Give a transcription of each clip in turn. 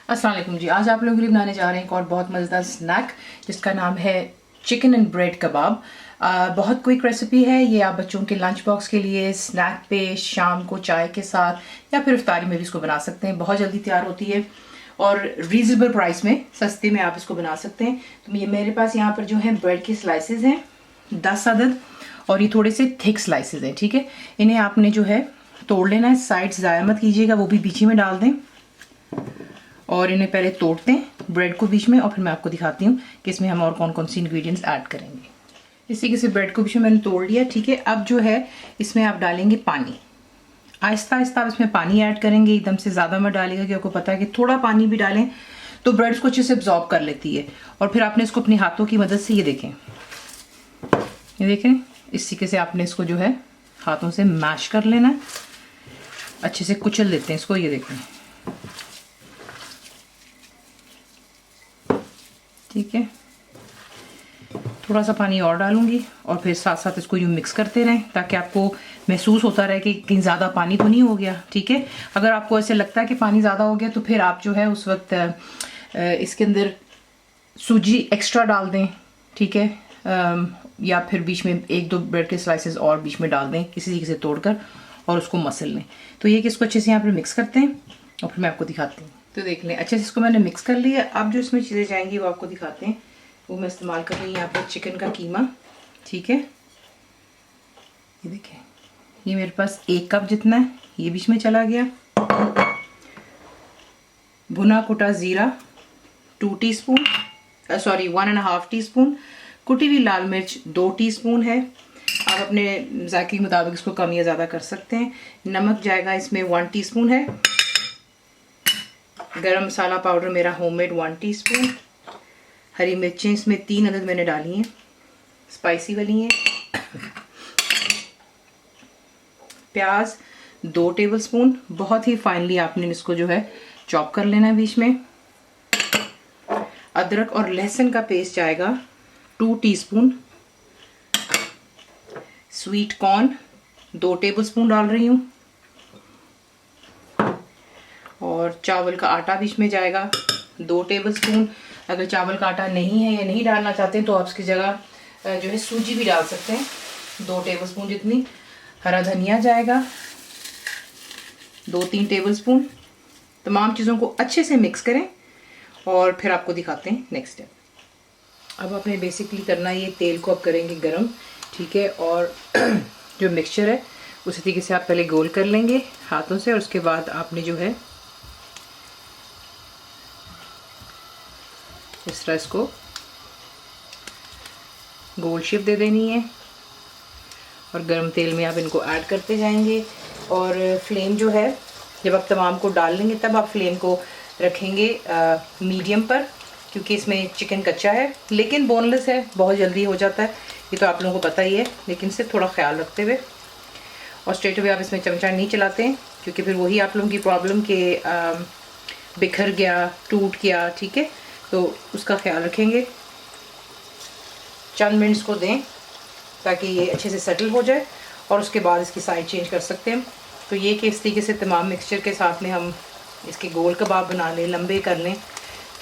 अस्सलाम वालेकुम जी। आज आप लोगों के लिए बनाने जा रहे हैं एक और बहुत मज़ेदार स्नैक जिसका नाम है चिकन एंड ब्रेड कबाब। बहुत क्विक रेसिपी है ये। आप बच्चों के लंच बॉक्स के लिए, स्नैक पे, शाम को चाय के साथ या फिर इफ्तारी में भी इसको बना सकते हैं। बहुत जल्दी तैयार होती है और रीजनेबल प्राइस में, सस्ते में आप इसको बना सकते हैं। तो ये मेरे पास यहाँ पर जो है ब्रेड के स्लाइसेस हैं 10 अदद, और ये थोड़े से थिक स्लाइसेस हैं। ठीक है, इन्हें आपने जो है तोड़ लेना है। साइड्स ज़ाया मत कीजिएगा, वो भी बीच में डाल दें और इन्हें पहले तोड़ते हैं ब्रेड को बीच में, और फिर मैं आपको दिखाती हूँ कि इसमें हम और कौन कौन सी इंग्रेडिएंट्स ऐड करेंगे। इसी के से ब्रेड को बीच में मैंने तोड़ लिया। ठीक है, अब जो है इसमें आप डालेंगे पानी। आहिस्ता आहिस्ता आप इसमें पानी ऐड करेंगे, एकदम से ज़्यादा मत डालिएगा कि आपको पता है कि थोड़ा पानी भी डालें तो ब्रेड को अच्छे से एब्जॉर्ब कर लेती है। और फिर आपने इसको अपने हाथों की मदद से, ये देखें इस तरीके से आपने इसको जो है हाथों से मैश कर लेना है, अच्छे से कुचल देते हैं इसको। ये देखें, ठीक है, थोड़ा सा पानी और डालूंगी और फिर साथ साथ इसको यूँ मिक्स करते रहें ताकि आपको महसूस होता रहे कि कहीं ज़्यादा पानी तो नहीं हो गया। ठीक है, अगर आपको ऐसे लगता है कि पानी ज़्यादा हो गया तो फिर आप जो है उस वक्त इसके अंदर सूजी एक्स्ट्रा डाल दें। ठीक है, या फिर बीच में एक दो ब्रेड के स्लाइसेस और बीच में डाल दें किसी तरीके से तोड़कर और उसको मसल लें। तो ये कि इसको अच्छे से यहाँ पर मिक्स करते हैं और फिर मैं आपको दिखाती हूँ। तो देख लें अच्छे से इसको मैंने मिक्स कर लिया। अब जो इसमें चीज़ें जाएंगी वो आपको दिखाते हैं। वो मैं इस्तेमाल कर रही हूँ यहाँ पर चिकन का कीमा। ठीक है, ये देखें, ये मेरे पास 1 कप जितना है, ये बीच में चला गया। भुना कुटा ज़ीरा 2 टीस्पून, सॉरी 1.5 टीस्पून। कुटी हुई लाल मिर्च 2 टीस्पून है। आप अपने जायके के मुताबिक इसको कम या ज़्यादा कर सकते हैं। नमक जाएगा इसमें 1 टीस्पून है। गरम मसाला पाउडर मेरा होममेड 1 टीस्पून। हरी मिर्चें इसमें 3 अदद मैंने डाली हैं, स्पाइसी वाली हैं। प्याज 2 टेबलस्पून, बहुत ही फाइनली आपने इसको जो है चॉप कर लेना है बीच में। अदरक और लहसुन का पेस्ट जाएगा 2 टीस्पून। स्वीट कॉर्न 2 टेबलस्पून डाल रही हूँ। और चावल का आटा बीच में जाएगा 2 टेबलस्पून। अगर चावल का आटा नहीं है या नहीं डालना चाहते हैं तो आप इसकी जगह जो है सूजी भी डाल सकते हैं, 2 टेबलस्पून जितनी। हरा धनिया जाएगा 2-3 टेबलस्पून। तमाम चीज़ों को अच्छे से मिक्स करें और फिर आपको दिखाते हैं नेक्स्ट स्टेप। अब आपने बेसिकली करना ये, तेल को अब करेंगे गरम। ठीक है, और जो मिक्सचर है उसी तरीके से आप पहले गोल कर लेंगे हाथों से, और उसके बाद आपने जो है इस तरह इसको गोल शेप दे देनी है और गरम तेल में आप इनको ऐड करते जाएंगे। और फ्लेम जो है, जब आप तमाम को डाल लेंगे तब आप फ्लेम को रखेंगे मीडियम पर, क्योंकि इसमें चिकन कच्चा है लेकिन बोनलेस है, बहुत जल्दी हो जाता है, ये तो आप लोगों को पता ही है। लेकिन सिर्फ थोड़ा ख्याल रखते हुए, और स्ट्रेट अवे आप इसमें चमचा नहीं चलाते हैं क्योंकि फिर वही आप लोगों की प्रॉब्लम के बिखर गया, टूट गया। ठीक है, तो उसका ख्याल रखेंगे। चंद मिनट्स को दें ताकि ये अच्छे से सेटल हो जाए और उसके बाद इसकी साइड चेंज कर सकते हैं। तो ये कि इस तरीके से तमाम मिक्सचर के साथ में हम इसके गोल कबाब बना लें, लंबे कर लें,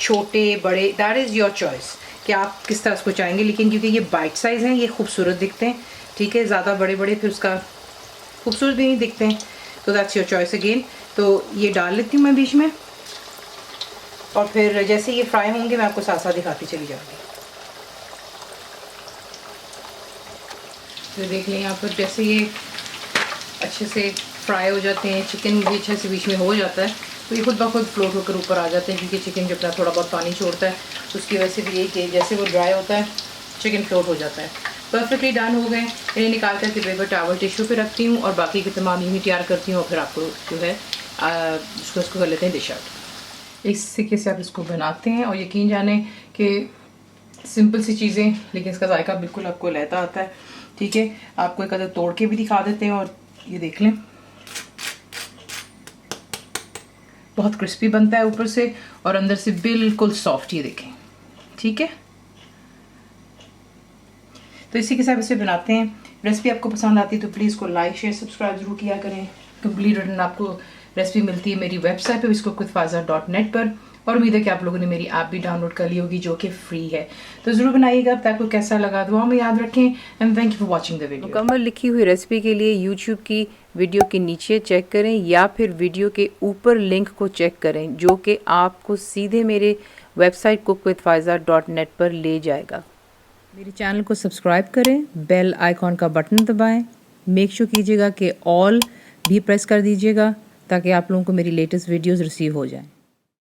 छोटे बड़े, दैट इज़ योर चॉइस कि आप किस तरह उसको चाहेंगे। लेकिन क्योंकि ये बाइट साइज़ हैं, ये खूबसूरत दिखते हैं। ठीक है, ज़्यादा बड़े बड़े फिर उसका खूबसूरत भी नहीं दिखते हैं, तो दैट्स योर चॉइस अगेन। तो ये डाल लेती हूँ मैं बीच में, और फिर जैसे ये फ्राई होंगे मैं आपको साथ साथ दिखाती चली जाऊँगी। तो देख लें यहाँ पर जैसे ये अच्छे से फ्राई हो जाते हैं, चिकन भी अच्छे से बीच में हो जाता है, तो ये खुद ब खुद फ्लोट होकर ऊपर आ जाते हैं। क्योंकि चिकन जब अपना थोड़ा बहुत पानी छोड़ता है तो उसकी वजह से भी ये कि जैसे वो ड्राई होता है चिकन फ्लोट हो जाता है। परफेक्टली डन हो गए। इन्हें निकाल करके पेपर टावल टिश्यू पे रखती हूँ और बाकी के तमाम यूँ ही तैयार करती हूँ और फिर आपको जो है उसको कर लेते हैं डिश आउट। इस तरीके से आप इसको बनाते हैं और यकीन जाने कि सिंपल सी चीज़ें, लेकिन इसका जायका बिल्कुल आपको लहता आता है। ठीक है, आपको एक अदर तोड़ के भी दिखा देते हैं और ये देख लें, बहुत क्रिस्पी बनता है ऊपर से और अंदर से बिल्कुल सॉफ्ट, ये देखें। ठीक है, तो इसी के साथ इसे बनाते हैं। रेसिपी आपको पसंद आती है तो प्लीज़ को लाइक शेयर सब्सक्राइब जरूर किया करें। कंप्लीट रिटर्न आपको रेसिपी मिलती है मेरी वेबसाइट पर viscookvithfaza.net पर। और उम्मीद है कि आप लोगों ने मेरी ऐप भी डाउनलोड कर ली होगी जो कि फ्री है। तो ज़रूर बनाइएगा, अब आपको कैसा लगा दुआ में याद रखें and thank you for watching the video. मुकम्मल लिखी हुई रेसिपी के लिए यूट्यूब की वीडियो के नीचे चेक करें या फिर वीडियो के ऊपर लिंक को चेक करें जो कि आपको सीधे मेरे वेबसाइट cookwithfaiza.net पर ले जाएगा। मेरे चैनल को सब्सक्राइब करें, बेल आइकॉन का बटन दबाएं, मेक श्योर कीजिएगा कि ऑल भी प्रेस कर दीजिएगा ताकि आप लोगों को मेरी लेटेस्ट वीडियोस रिसीव हो जाएं।